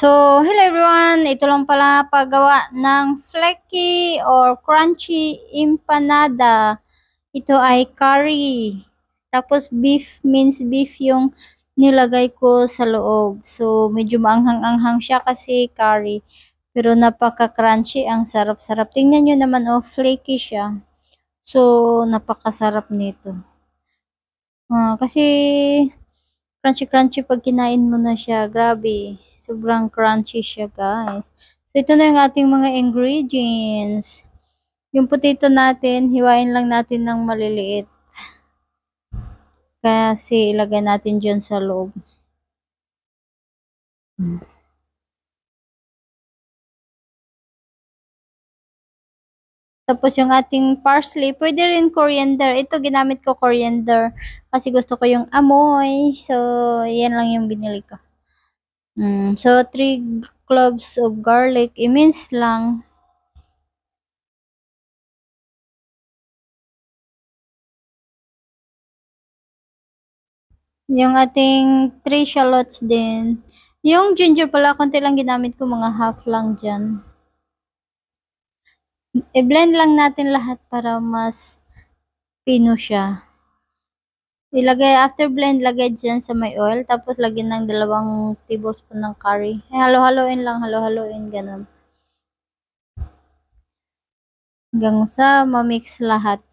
So, hello everyone! Ito lang pala paggawa ng flaky or crunchy empanada. Ito ay curry. Tapos beef, minced beef yung nilagay ko sa loob. So, medyo maanghang-anghang siya kasi curry. Pero napaka-crunchy, ang sarap-sarap. Tingnan nyo naman, oh, flaky siya. So, napakasarap nito. Kasi crunchy-crunchy pag kinain mo na siya. Grabe. Sobrang crunchy siya, guys. So, ito na yung ating mga ingredients. Yung potato natin, hiwain lang natin ng maliliit. Kasi ilagay natin dyan sa loob. Tapos yung ating parsley, pwede rin coriander. Ito ginamit ko coriander kasi gusto ko yung amoy. So, yan lang yung binili ko. So, 3 cloves of garlic. I-mince lang. Yung ating 3 shallots din. Yung ginger pala, konti lang ginamit ko, mga half lang dyan. I-blend lang natin lahat para mas pino siya. Ilagay, after blend, lagay dyan sa may oil. Tapos lagyan ng 2 tablespoon ng curry. Halo-haloin lang, halo-haloin, ganun. Hanggang sa ma-mix lahat.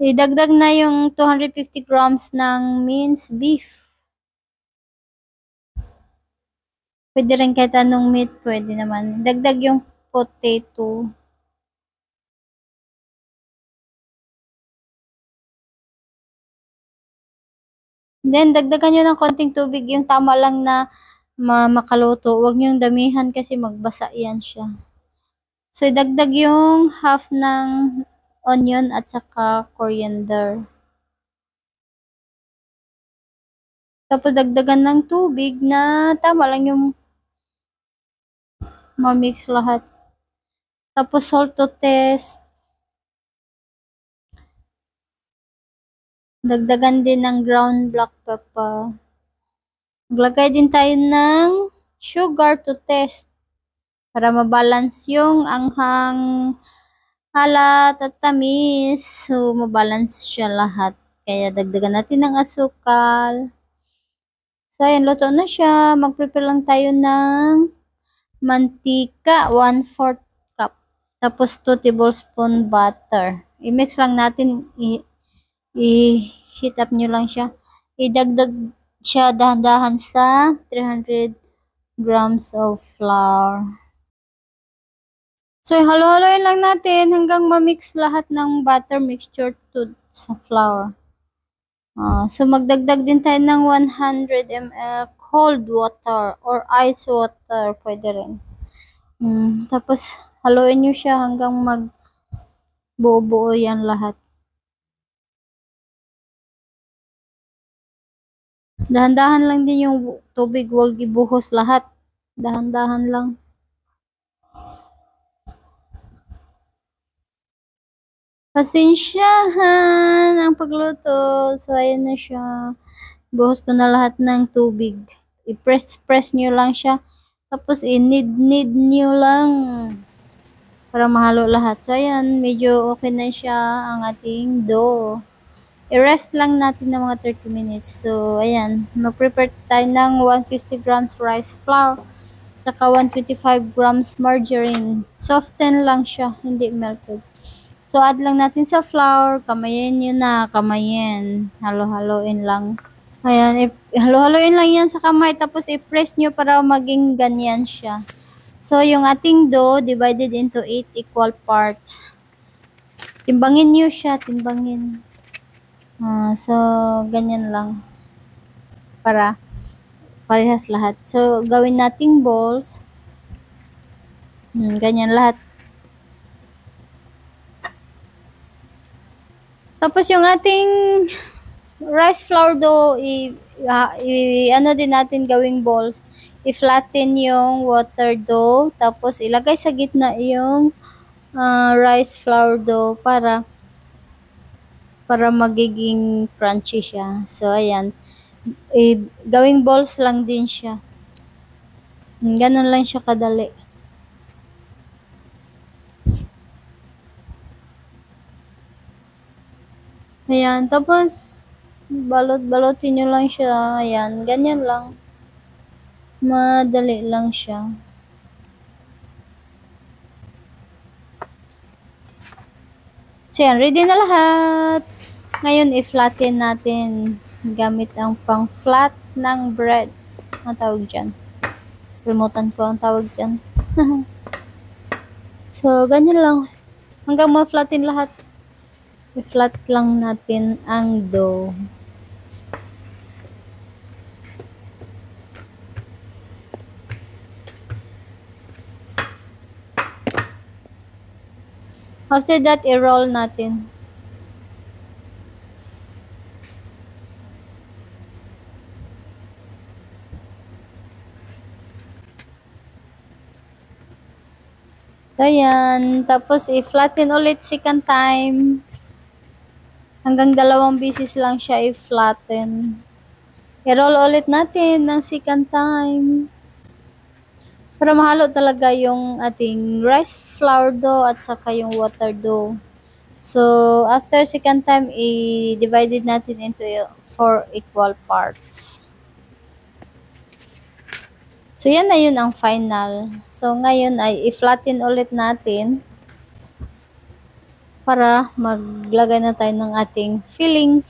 Idagdag na yung 250 grams ng minced beef. Pwede rin kahit anong meat, pwede naman. Dagdag yung potato. Then, dagdagan nyo ng konting tubig, yung tama lang na makaluto. Huwag nyo damihan kasi magbasa yan siya. So, dagdag yung half ng onion at saka coriander. Tapos, dagdagan ng tubig na tama lang yung ma-mix lahat. Tapos, salt to taste. Dagdagan din ng ground black pepper. Maglagay din tayo ng sugar to taste para mabalance yung anghang, halat at tamis. So, mabalance siya lahat. Kaya dagdagan natin ng asukal. So, ayan, luto na siya. Mag-prepare lang tayo ng mantika, 1/4 cup. Tapos, 2 tablespoon butter. I-mix lang natin. I-heat up nyo lang siya. Idagdag siya dahan-dahan sa 300 grams of flour. So, halo-haloin lang natin hanggang ma-mix lahat ng butter mixture sa flour. So, magdagdag din tayo ng 100 ml cold water or ice water. Pwede rin. Tapos, haluin nyo siya hanggang mag-buo-buo yan lahat. Dahan-dahan lang din yung tubig. Huwag ibuhos lahat. Dahan-dahan lang. Pasensyahan ang pagluto. So, ayan na siya. Buhos ko na lahat ng tubig. I-press nyo lang siya. Tapos, i-knead nyo lang para mahalo lahat. So, ayan. Medyo okay na siya ang ating dough. I-rest lang natin ng mga 30 minutes. So, ayan. Mag-prepare tayo ng 150 grams rice flour. Saka 125 grams margarine. Soften lang siya. Hindi melted. So, add lang natin sa flour. Kamayin nyo na. Kamayin. Halo-haloin lang. Ayan. Halo-haloin lang yan sa kamay. Tapos, i-press nyo para maging ganyan siya. So, yung ating dough, divided into 8 equal parts. Timbangin nyo siya. Timbangin. So, ganyan lang. Para parehas lahat. So, gawin nating balls. Ganyan lahat. Tapos yung ating rice flour dough, ano din natin gawing balls. I-flatten yung water dough. Tapos ilagay sa gitna yung rice flour dough para magiging crunchy siya. So, ayan. Gawing balls lang din siya. Ganun lang siya kadali. Ayan, tapos balot-balotin nyo lang siya. Ayan, ganyan lang. Madali lang siya. So yan, ready na lahat. Ngayon, i-flatten natin gamit ang pang-flat ng bread. Ang tawag dyan. Kalimutan ko ang tawag dyan. So, ganyan lang. Hanggang ma-flatten lahat. I-flat lang natin ang dough. After that, i-roll natin. So, yan. Tapos, i-flatten ulit second time. Hanggang 2 beses lang siya i-flatten. I-roll ulit natin ng second time. Para mahalo talaga yung ating rice flour dough at saka yung water dough. So, after second time, i-divide natin into 4 equal parts. So, yan na yun ang final. So, ngayon ay i-flatten ulit natin para maglagay na tayo ng ating filling.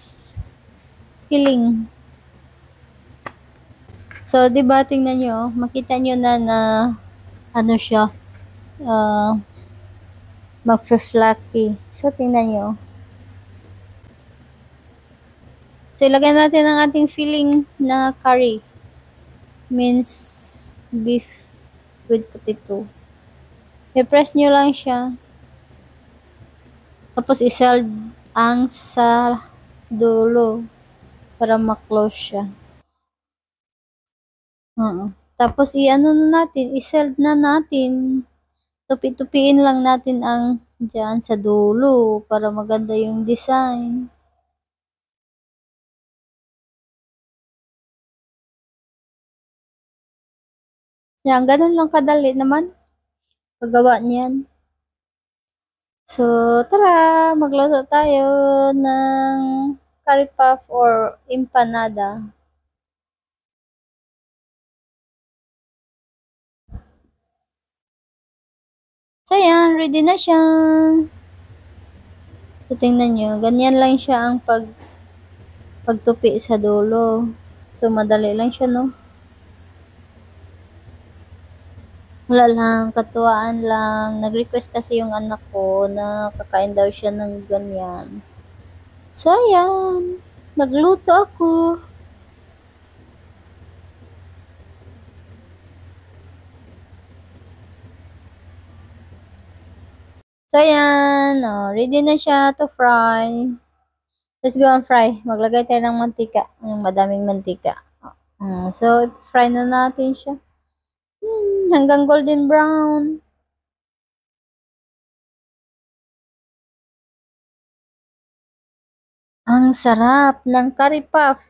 So, diba, tingnan nyo, makita nyo na ano siya, mag-flaky. So, tingnan nyo. So, ilagay natin ang ating filling na curry. Means beef with potato. I-press nyo lang siya. Tapos, iseld ang sa dulo para ma-close siya. Tapos, i-ano na natin, iseld na natin. Tupi-tupiin lang natin ang dyan sa dulo para maganda yung design. Yan, ganun lang kadali naman paggawa niyan. So, tara, magluto tayo ng curry puff or empanada. So, yan, ready na siya. So, tingnan nyo, ganyan lang siya ang pagtupi sa dulo. So, madali lang siya, no? Wala lang, katuwaan lang. Nag-request kasi yung anak ko na kakain daw siya ng ganyan. So, ayan. Nagluto ako. So, ayan. Oh, ready na siya to fry. Let's go and fry. Maglagay tayo ng mantika. Yung madaming mantika. So, fry na natin siya. Hanggang golden brown. Ang sarap ng curry puff.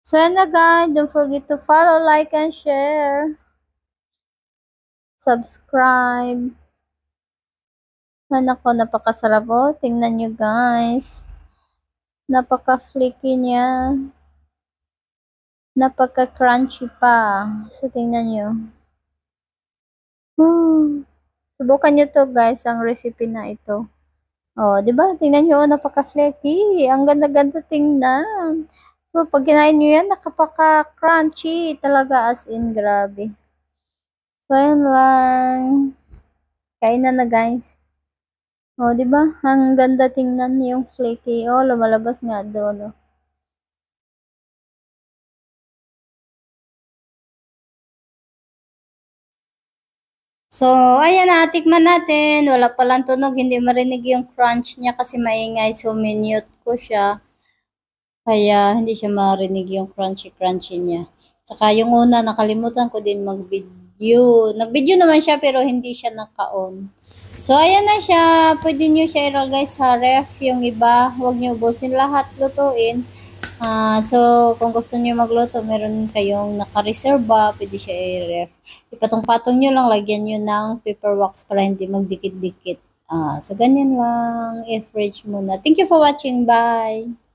So, yan na guys. Don't forget to follow, like, and share. Subscribe. Ako, napakasarap. Oh, tingnan nyo guys. Napaka-flaky niya. Napaka-crunchy pa. So, tingnan nyo. Subukan nyo to guys, ang recipe na ito. Oh, di ba? Tingnan nyo, napaka-flaky. Ang ganda-ganda tingnan. So, pag kinain nyo yan, nakapaka-crunchy. Talaga as in, grabe. So, ayan lang. Kain na guys. Oh, di ba? Ang ganda tingnan yung flaky. Oh, lumalabas nga doon. Oh. So, ayan na, tikman natin. Wala palang tunog, hindi marinig yung crunch niya kasi maingay. So, minute ko siya. Kaya, hindi siya marinig yung crunchy-crunchy niya. Tsaka, yung una, nakalimutan ko din mag-video. Nag-video naman siya, pero hindi siya naka-on. So, ayan na siya. Pwede nyo siya ilagay sa ref. Yung iba, huwag nyo ubusin lahat, lutuin. So, kung gusto niyo magluto, meron kayong naka-reserve ba, pwede siya i-ref. Ipatong-patong nyo lang, lagyan nyo ng paper wax para hindi magdikit-dikit. So, ganyan lang. I-fridge muna. Thank you for watching. Bye!